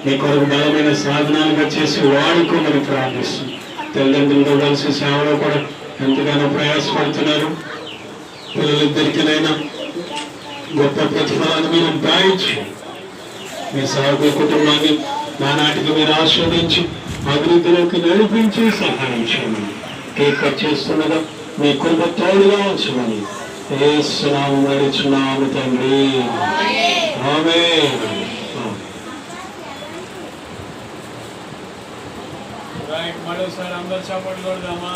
మీ కొరకు బలమైన సాధనాలుగా చేసి వాడుకోమని ప్రార్థిస్తుంది. తల్లిదండ్రులతో కలిసి సేవలో కూడా ఎంతగానో ప్రయాసపడుతున్నారు. పిల్లలిద్దరికైనా గొప్ప ప్రతిఫలాన్ని మీరు దాయించి మీ సహోదరి కుటుంబాన్ని నానాటికి మీరు ఆస్వాదించి అభివృద్ధిలోకి నడిపించి సహాయం చేయమని కేక్ కట్ చేస్తున్నదా మీ కృప తోడుగా ఉంచమని యేసునామములో నడుచున్నాము తండ్రి. ఆమేన్. మరోసారి అందరూ చప్పట్లు కొడదామా?